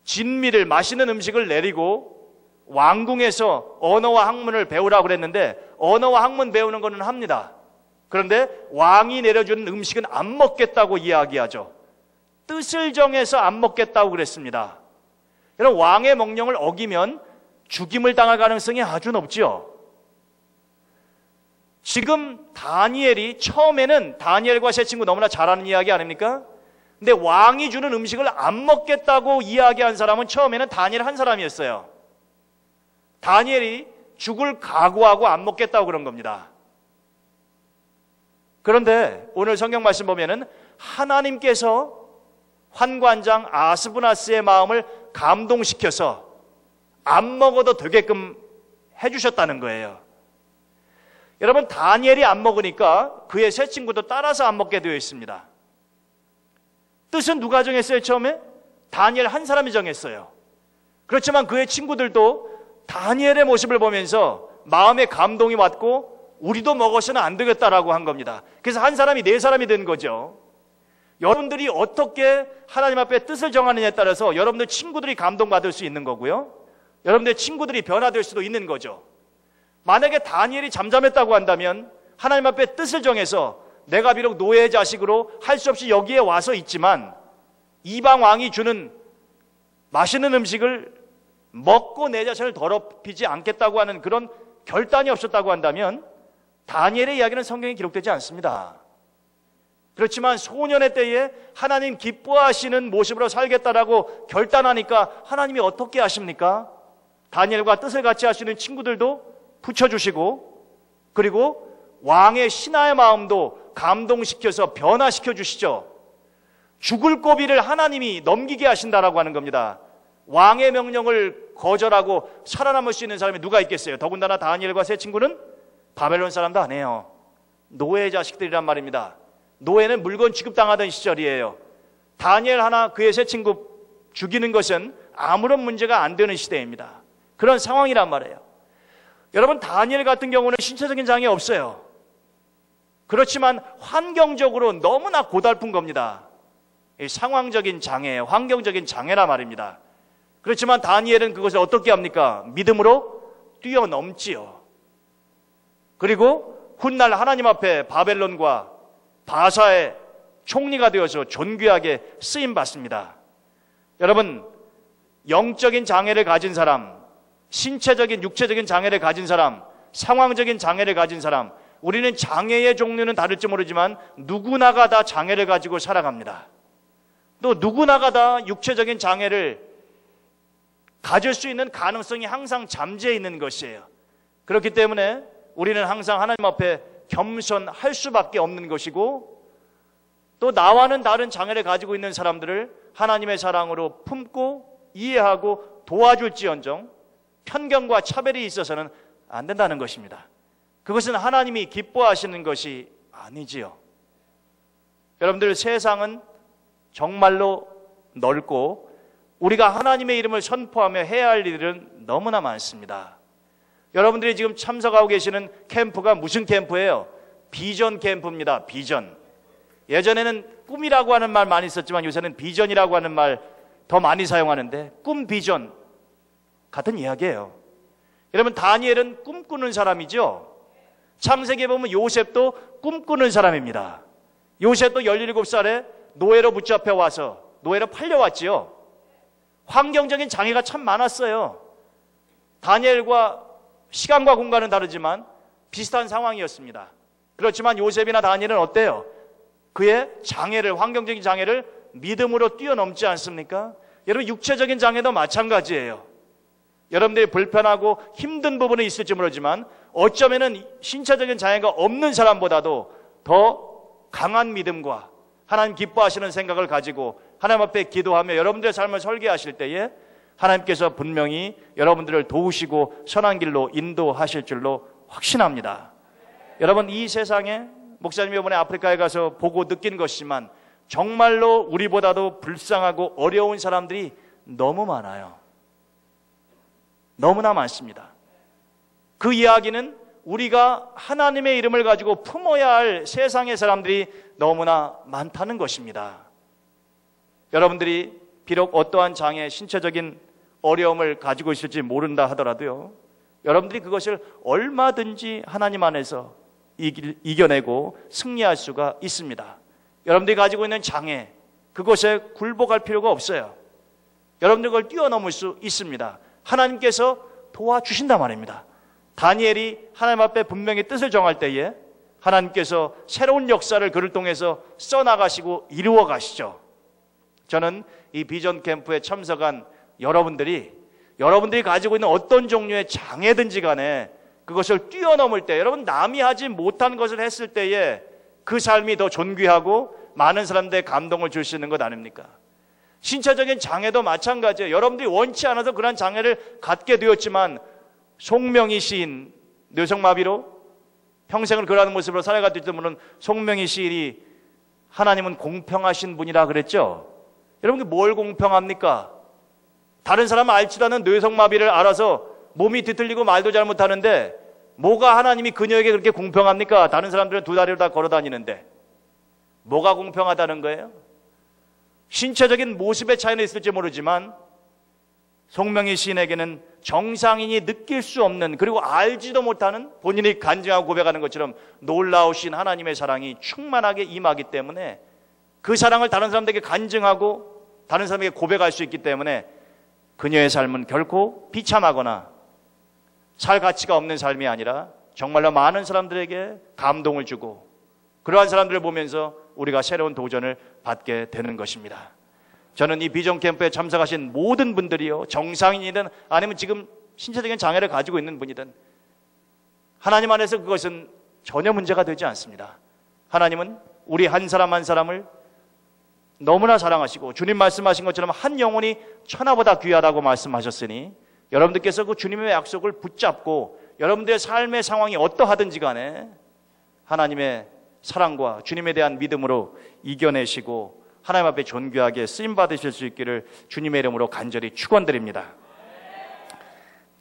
진미를, 맛있는 음식을 내리고 왕궁에서 언어와 학문을 배우라고 그랬는데 언어와 학문 배우는 거는 합니다. 그런데 왕이 내려주는 음식은 안 먹겠다고 이야기하죠. 뜻을 정해서 안 먹겠다고 그랬습니다. 여러분, 왕의 명령을 어기면 죽임을 당할 가능성이 아주 높지요. 지금 다니엘이 처음에는 다니엘과 세 친구 너무나 잘하는 이야기 아닙니까? 근데 왕이 주는 음식을 안 먹겠다고 이야기한 사람은 처음에는 다니엘 한 사람이었어요. 다니엘이 죽을 각오하고 안 먹겠다고 그런 겁니다. 그런데 오늘 성경 말씀 보면은 하나님께서 환관장 아스브나스의 마음을 감동시켜서 안 먹어도 되게끔 해주셨다는 거예요. 여러분, 다니엘이 안 먹으니까 그의 세 친구도 따라서 안 먹게 되어 있습니다. 뜻은 누가 정했어요? 처음에? 다니엘 한 사람이 정했어요. 그렇지만 그의 친구들도 다니엘의 모습을 보면서 마음에 감동이 왔고 우리도 먹어서는 안 되겠다라고 한 겁니다. 그래서 한 사람이 네 사람이 된 거죠. 여러분들이 어떻게 하나님 앞에 뜻을 정하느냐에 따라서 여러분들 친구들이 감동받을 수 있는 거고요, 여러분들 친구들이 변화될 수도 있는 거죠. 만약에 다니엘이 잠잠했다고 한다면 하나님 앞에 뜻을 정해서 내가 비록 노예의 자식으로 할 수 없이 여기에 와서 있지만 이방 왕이 주는 맛있는 음식을 먹고 내 자신을 더럽히지 않겠다고 하는 그런 결단이 없었다고 한다면 다니엘의 이야기는 성경에 기록되지 않습니다. 그렇지만 소년의 때에 하나님 기뻐하시는 모습으로 살겠다라고 결단하니까 하나님이 어떻게 하십니까? 다니엘과 뜻을 같이 하시는 친구들도 붙여주시고, 그리고 왕의 신하의 마음도 감동시켜서 변화시켜 주시죠. 죽을 고비를 하나님이 넘기게 하신다라고 하는 겁니다. 왕의 명령을 거절하고 살아남을 수 있는 사람이 누가 있겠어요? 더군다나 다니엘과 세 친구는 바벨론 사람도 아니에요. 노예 자식들이란 말입니다. 노예는 물건 취급당하던 시절이에요. 다니엘 하나 그의 세 친구 죽이는 것은 아무런 문제가 안 되는 시대입니다. 그런 상황이란 말이에요. 여러분, 다니엘 같은 경우는 신체적인 장애 없어요. 그렇지만 환경적으로 너무나 고달픈 겁니다. 상황적인 장애예요. 환경적인 장애라 말입니다. 그렇지만 다니엘은 그것을 어떻게 합니까? 믿음으로 뛰어넘지요. 그리고 훗날 하나님 앞에 바벨론과 바사의 총리가 되어서 존귀하게 쓰임받습니다. 여러분, 영적인 장애를 가진 사람, 신체적인 육체적인 장애를 가진 사람, 상황적인 장애를 가진 사람, 우리는 장애의 종류는 다를지 모르지만 누구나가 다 장애를 가지고 살아갑니다. 또 누구나가 다 육체적인 장애를 가질 수 있는 가능성이 항상 잠재해 있는 것이에요. 그렇기 때문에 우리는 항상 하나님 앞에 겸손할 수밖에 없는 것이고, 또 나와는 다른 장애를 가지고 있는 사람들을 하나님의 사랑으로 품고 이해하고 도와줄지언정 편견과 차별이 있어서는 안 된다는 것입니다. 그것은 하나님이 기뻐하시는 것이 아니지요. 여러분들, 세상은 정말로 넓고 우리가 하나님의 이름을 선포하며 해야 할 일은 너무나 많습니다. 여러분들이 지금 참석하고 계시는 캠프가 무슨 캠프예요? 비전 캠프입니다. 비전. 예전에는 꿈이라고 하는 말 많이 썼지만 요새는 비전이라고 하는 말 더 많이 사용하는데, 꿈, 비전 같은 이야기예요. 여러분, 다니엘은 꿈꾸는 사람이죠. 창세기에 보면 요셉도 꿈꾸는 사람입니다. 요셉도 17살에 노예로 붙잡혀 와서 노예로 팔려왔지요. 환경적인 장애가 참 많았어요. 다니엘과 시간과 공간은 다르지만 비슷한 상황이었습니다. 그렇지만 요셉이나 다니엘은 어때요? 그의 장애를, 환경적인 장애를 믿음으로 뛰어넘지 않습니까? 여러분, 육체적인 장애도 마찬가지예요. 여러분들이 불편하고 힘든 부분이 있을지 모르지만 어쩌면은 신체적인 장애가 없는 사람보다도 더 강한 믿음과 하나님 기뻐하시는 생각을 가지고 하나님 앞에 기도하며 여러분들의 삶을 설계하실 때에 하나님께서 분명히 여러분들을 도우시고 선한 길로 인도하실 줄로 확신합니다. 여러분, 이 세상에 목사님이 이번에 아프리카에 가서 보고 느낀 것이지만 정말로 우리보다도 불쌍하고 어려운 사람들이 너무 많아요. 너무나 많습니다. 그 이야기는 우리가 하나님의 이름을 가지고 품어야 할 세상의 사람들이 너무나 많다는 것입니다. 여러분들이 비록 어떠한 장애, 신체적인 어려움을 가지고 있을지 모른다 하더라도요, 여러분들이 그것을 얼마든지 하나님 안에서 이겨내고 승리할 수가 있습니다. 여러분들이 가지고 있는 장애, 그것에 굴복할 필요가 없어요. 여러분들 그걸 뛰어넘을 수 있습니다. 하나님께서 도와주신단 말입니다. 다니엘이 하나님 앞에 분명히 뜻을 정할 때에 하나님께서 새로운 역사를 그를 통해서 써나가시고 이루어 가시죠. 저는 이 비전 캠프에 참석한 여러분들이 가지고 있는 어떤 종류의 장애든지 간에 그것을 뛰어넘을 때, 여러분, 남이 하지 못한 것을 했을 때에 그 삶이 더 존귀하고 많은 사람들의 감동을 줄 수 있는 것 아닙니까? 신체적인 장애도 마찬가지예요. 여러분들이 원치 않아서 그런 장애를 갖게 되었지만 송명희 시인, 뇌성마비로 평생을 그러한 모습으로 살아갔던 분은 송명희 시인이 하나님은 공평하신 분이라 그랬죠. 여러분, 뭘 공평합니까? 다른 사람은 알지도 않은 뇌성마비를 알아서 몸이 뒤틀리고 말도 잘 못하는데 뭐가 하나님이 그녀에게 그렇게 공평합니까? 다른 사람들은 두 다리로 다 걸어다니는데 뭐가 공평하다는 거예요? 신체적인 모습의 차이는 있을지 모르지만 송명희 시인에게는 정상인이 느낄 수 없는, 그리고 알지도 못하는, 본인이 간증하고 고백하는 것처럼 놀라우신 하나님의 사랑이 충만하게 임하기 때문에 그 사랑을 다른 사람들에게 간증하고 다른 사람에게 고백할 수 있기 때문에 그녀의 삶은 결코 비참하거나 살 가치가 없는 삶이 아니라 정말로 많은 사람들에게 감동을 주고 그러한 사람들을 보면서 우리가 새로운 도전을 받게 되는 것입니다. 저는 이 비전 캠프에 참석하신 모든 분들이요, 정상인이든 아니면 지금 신체적인 장애를 가지고 있는 분이든 하나님 안에서 그것은 전혀 문제가 되지 않습니다. 하나님은 우리 한 사람 한 사람을 너무나 사랑하시고 주님 말씀하신 것처럼 한 영혼이 천하보다 귀하다고 말씀하셨으니 여러분들께서 그 주님의 약속을 붙잡고 여러분들의 삶의 상황이 어떠하든지 간에 하나님의 사랑과 주님에 대한 믿음으로 이겨내시고 하나님 앞에 존귀하게 쓰임받으실 수 있기를 주님의 이름으로 간절히 축원드립니다.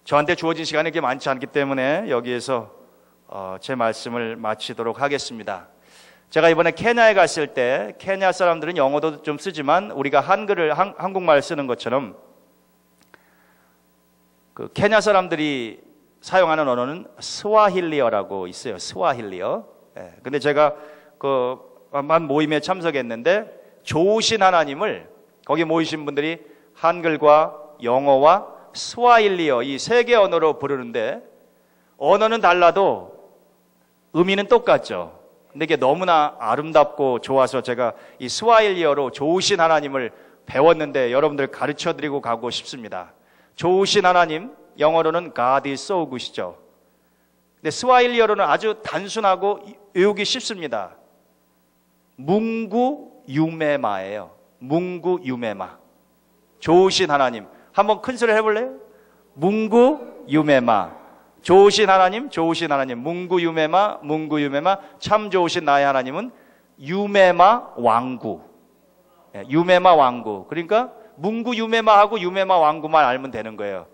저한테 주어진 시간이 그렇게 많지 않기 때문에 여기에서 제 말씀을 마치도록 하겠습니다. 제가 이번에 케냐에 갔을 때 케냐 사람들은 영어도 좀 쓰지만 우리가 한국말 쓰는 것처럼 그 케냐 사람들이 사용하는 언어는 스와힐리어라고 있어요. 스와힐리어. 근데 제가 한 모임에 참석했는데 좋으신 하나님을 거기 모이신 분들이 한글과 영어와 스와힐리어 이 세 개 언어로 부르는데 언어는 달라도 의미는 똑같죠. 근데 이게 너무나 아름답고 좋아서 제가 이 스와힐리어로 좋으신 하나님을 배웠는데 여러분들 가르쳐드리고 가고 싶습니다. 좋으신 하나님, 영어로는 God is so good이죠. 근데 스와힐리어로는 아주 단순하고 외우기 쉽습니다. 뭉구 유메마예요. 뭉구 유메마. 좋으신 하나님. 한번 큰 소리 해볼래요? 뭉구 유메마. 좋으신 하나님, 좋으신 하나님. 뭉구 유메마, 뭉구 유메마. 참 좋으신 나의 하나님은 유메마 왕구. 유메마 왕구. 그러니까 뭉구 유메마하고 유메마 왕구만 알면 되는 거예요.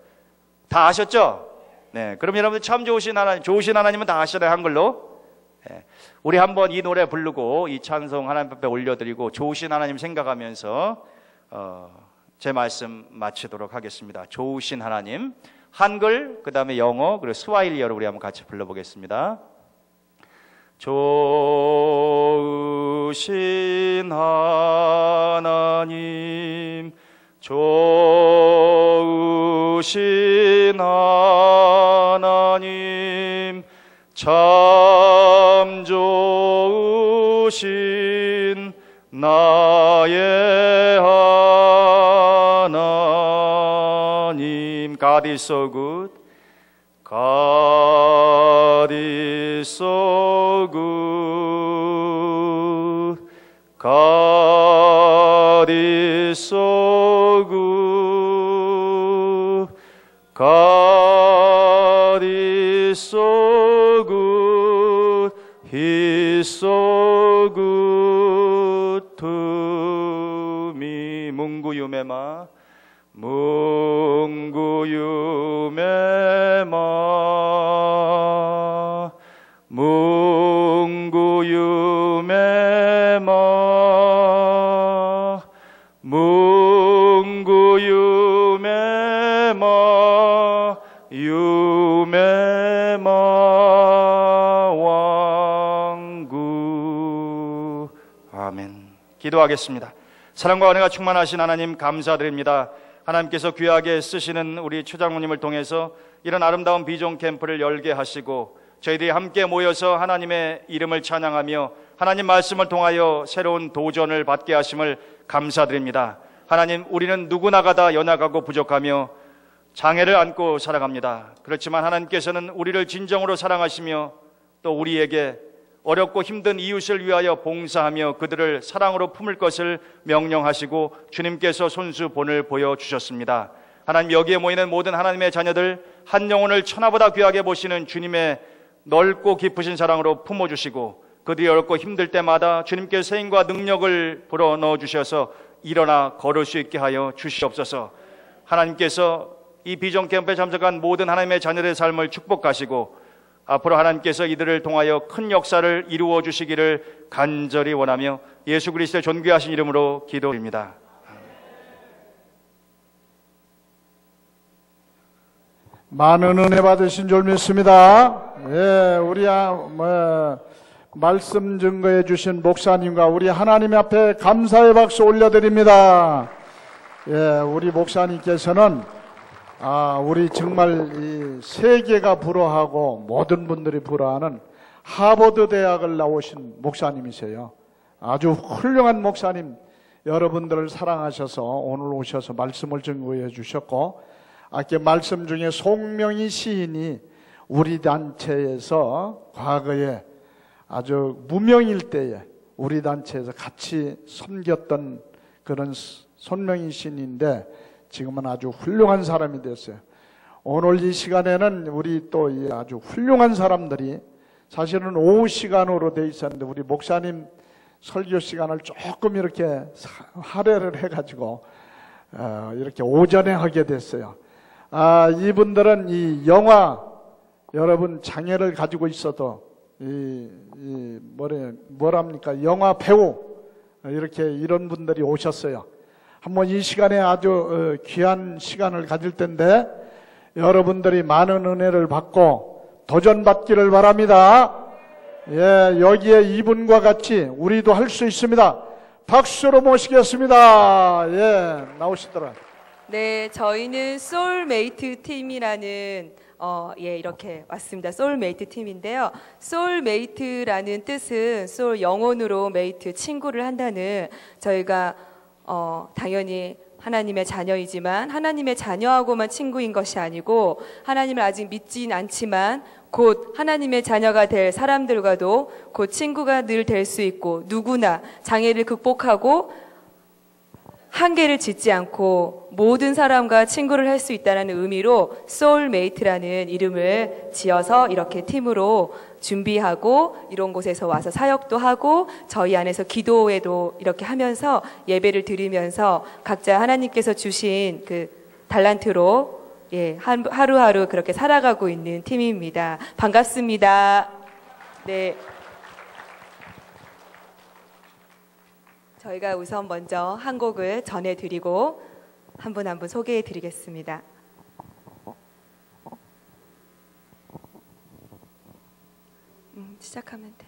다 아셨죠? 네. 그럼 여러분들 참 좋으신 하나님, 좋으신 하나님은 다 아시잖아요, 한글로. 네. 우리 한번 이 노래 부르고 이 찬송 하나님 앞에 올려드리고 좋으신 하나님 생각하면서 제 말씀 마치도록 하겠습니다. 좋으신 하나님, 한글, 그 다음에 영어, 그리고 스와힐리어로 우리 한번 같이 불러보겠습니다. 좋으신 하나님, 좋으신 하나님, 참 좋으신 나의 하나님. God is so good. God is so good. God is so good. God is so good. He is so good to me. 뭉구 유메마. 뭉구 유메마. 뭉구 유메마. 뭉구 유메마. 유메마 왕구. 아멘. 기도하겠습니다. 사랑과 은혜가 충만하신 하나님 감사드립니다. 하나님께서 귀하게 쓰시는 우리 최장로님을 통해서 이런 아름다운 비전 캠프를 열게 하시고 저희들이 함께 모여서 하나님의 이름을 찬양하며 하나님 말씀을 통하여 새로운 도전을 받게 하심을 감사드립니다. 하나님, 우리는 누구나가 다 연약하고 부족하며 장애를 안고 살아갑니다. 그렇지만 하나님께서는 우리를 진정으로 사랑하시며 또 우리에게 어렵고 힘든 이웃을 위하여 봉사하며 그들을 사랑으로 품을 것을 명령하시고 주님께서 손수 본을 보여주셨습니다. 하나님, 여기에 모이는 모든 하나님의 자녀들 한 영혼을 천하보다 귀하게 보시는 주님의 넓고 깊으신 사랑으로 품어주시고 그들이 어렵고 힘들 때마다 주님께서 세임과 능력을 불어넣어 주셔서 일어나 걸을 수 있게 하여 주시옵소서. 하나님께서 이 비전 캠프에 참석한 모든 하나님의 자녀들의 삶을 축복하시고 앞으로 하나님께서 이들을 통하여 큰 역사를 이루어 주시기를 간절히 원하며 예수 그리스도의 존귀하신 이름으로 기도드립니다. 많은 은혜 받으신 줄 믿습니다. 예, 우리 말씀 증거해 주신 목사님과 우리 하나님 앞에 감사의 박수 올려드립니다. 예, 우리 목사님께서는 우리 정말 이 세계가 부러워하고 모든 분들이 부러워하는 하버드 대학을 나오신 목사님이세요. 아주 훌륭한 목사님, 여러분들을 사랑하셔서 오늘 오셔서 말씀을 증거해 주셨고, 아까 말씀 중에 송명희 시인이 우리 단체에서 과거에 아주 무명일 때에 우리 단체에서 같이 섬겼던 그런 손명희 시인인데 지금은 아주 훌륭한 사람이 됐어요. 오늘 이 시간에는 우리 또 아주 훌륭한 사람들이, 사실은 오후 시간으로 돼 있었는데 우리 목사님 설교 시간을 조금 이렇게 할애를 해가지고 이렇게 오전에 하게 됐어요. 이분들은 이 영화, 여러분 장애를 가지고 있어도 뭐랍니까, 영화 배우, 이렇게 이런 분들이 오셨어요. 한번 이 시간에 아주 귀한 시간을 가질 텐데 여러분들이 많은 은혜를 받고 도전받기를 바랍니다. 예, 여기에 이분과 같이 우리도 할 수 있습니다. 박수로 모시겠습니다. 예, 나오시더라. 네, 저희는 소울메이트 팀이라는 이렇게 왔습니다. 소울메이트 팀인데요. 소울메이트라는 뜻은 소울, 영혼으로, 메이트, 친구를 한다는, 저희가 당연히 하나님의 자녀이지만 하나님의 자녀하고만 친구인 것이 아니고, 하나님을 아직 믿진 않지만 곧 하나님의 자녀가 될 사람들과도 곧 친구가 늘 될 수 있고, 누구나 장애를 극복하고 한계를 짓지 않고 모든 사람과 친구를 할 수 있다는 의미로 소울메이트라는 이름을 지어서 이렇게 팀으로 준비하고, 이런 곳에서 와서 사역도 하고 저희 안에서 기도회도 이렇게 하면서 예배를 드리면서 각자 하나님께서 주신 그 달란트로 하루하루 그렇게 살아가고 있는 팀입니다. 반갑습니다. 네. 저희가 우선 먼저 한 곡을 전해드리고 한 분 한 분 소개해드리겠습니다. 시작하면 돼.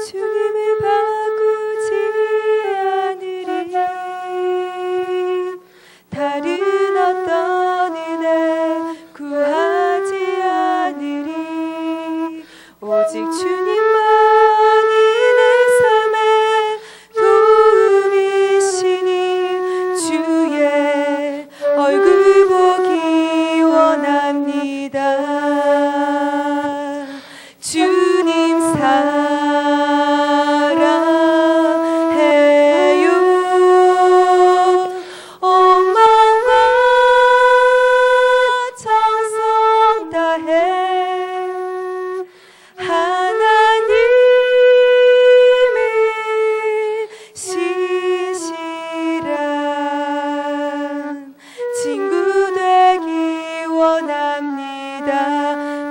주님을 바꾸지 않으리, 다른 어떤 은혜 구하지 않으리, 오직 주님만이 내 삶의 도움이시니 주의 얼굴 보기 원합니다. 주님 사랑해요. 온 마음과 정성 다해 하나님의 신실한 친구 되기 원합니다.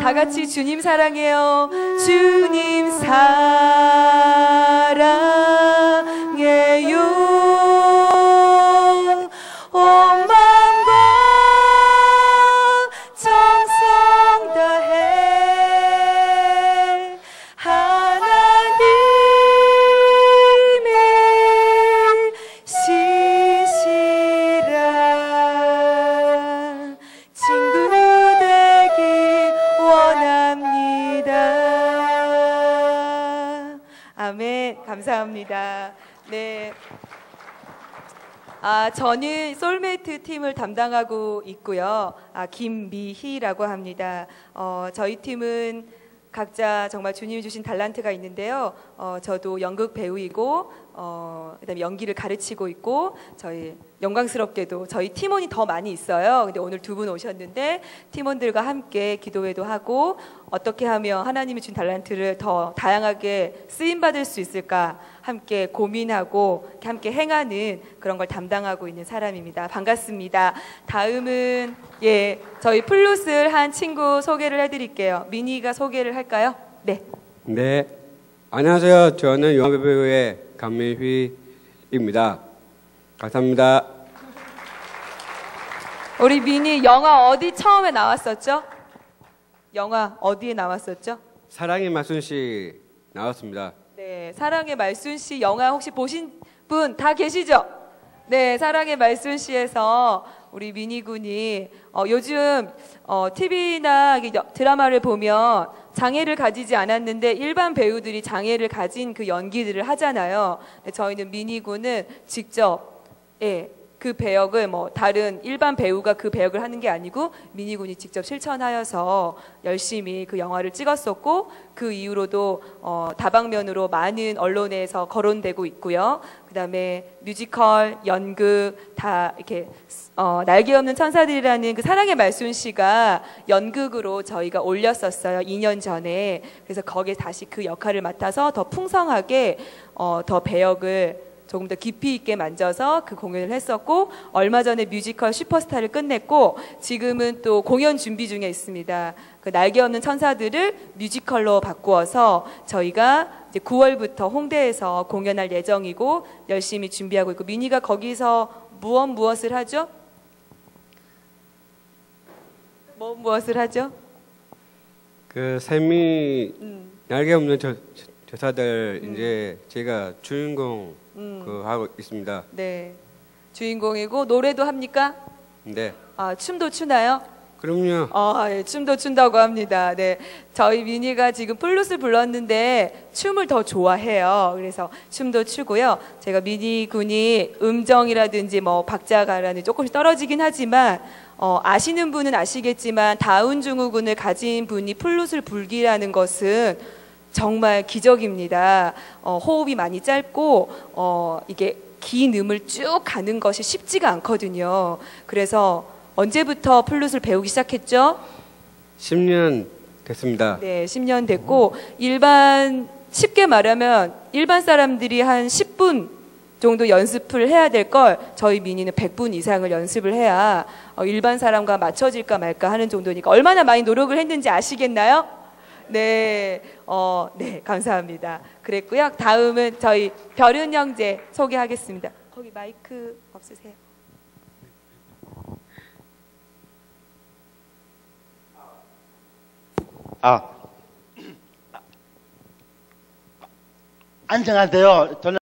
다 같이 주님 사랑해요. 주님 사랑해요. 온 마음과 정성 다해 하나님의 신실한 친구 되기 원합니다. 아멘. 감사합니다. 네. 저는 소울메이트 팀을 담당하고 있고요. 김미희라고 합니다. 저희 팀은 각자 정말 주님이 주신 달란트가 있는데요. 저도 연극 배우이고, 그다음에 연기를 가르치고 있고, 저희 영광스럽게도 저희 팀원이 더 많이 있어요. 근데 오늘 두 분 오셨는데 팀원들과 함께 기도회도 하고, 어떻게 하면 하나님이 준 달란트를 더 다양하게 쓰임 받을 수 있을까 함께 고민하고 함께 행하는 그런 걸 담당하고 있는 사람입니다. 반갑습니다. 다음은 저희 플룻을 한 친구 소개를 해드릴게요. 미니가 소개를 할까요? 네. 네. 안녕하세요. 저는 영화배우의 강민휘입니다. 감사합니다. 우리 미니 영화 어디 처음에 나왔었죠? 영화 어디에 나왔었죠? 사랑의 말순씨 나왔습니다. 네, 사랑의 말순 씨 영화 혹시 보신 분 다 계시죠? 네, 사랑의 말씀시에서 우리 미니 군이 요즘 TV나 드라마를 보면 장애를 가지지 않았는데 일반 배우들이 장애를 가진 그 연기들을 하잖아요. 저희는 미니 군은 직접 그 배역을 다른 일반 배우가 그 배역을 하는 게 아니고 미니 군이 직접 실천하여서 열심히 그 영화를 찍었었고 그 이후로도 다방면으로 많은 언론에서 거론되고 있고요. 그다음에 뮤지컬, 연극 다 이렇게 날개 없는 천사들이라는 그 사랑의 말씀시가 연극으로 저희가 올렸었어요. 2년 전에. 그래서 거기에 다시 그 역할을 맡아서 더 풍성하게 더 배역을 조금 더 깊이 있게 만져서 그 공연을 했었고 얼마 전에 뮤지컬 슈퍼스타를 끝냈고 지금은 또 공연 준비 중에 있습니다. 그 날개 없는 천사들을 뮤지컬로 바꾸어서 저희가 이제 9월부터 홍대에서 공연할 예정이고 열심히 준비하고 있고 미니가 거기서 무엇을 하죠? 무엇을 하죠? 그 샘이 날개 없는 저사들 이제 제가 주인공 그 하고 있습니다. 네, 주인공이고 노래도 합니까? 네. 아, 춤도 추나요? 그럼요. 예, 춤도 춘다고 합니다. 네, 저희 미니가 지금 플룻을 불렀는데 춤을 더 좋아해요. 그래서 춤도 추고요. 제가 미니 군이 음정이라든지 박자가라는 조금씩 떨어지긴 하지만 아시는 분은 아시겠지만 다운 증후군을 가진 분이 플룻을 불기라는 것은 정말 기적입니다. 호흡이 많이 짧고 이게 긴 음을 쭉 가는 것이 쉽지가 않거든요. 그래서 언제부터 플룻을 배우기 시작했죠? 10년 됐습니다. 네, 10년 됐고 쉽게 말하면 일반 사람들이 한 10분 정도 연습을 해야 될 걸 저희 미니는 100분 이상을 연습을 해야 일반 사람과 맞춰질까 말까 하는 정도니까 얼마나 많이 노력을 했는지 아시겠나요? 네, 네, 감사합니다. 그랬고요. 다음은 저희 별은 형제 소개하겠습니다. 거기 마이크 없으세요? 안녕하세요. 저는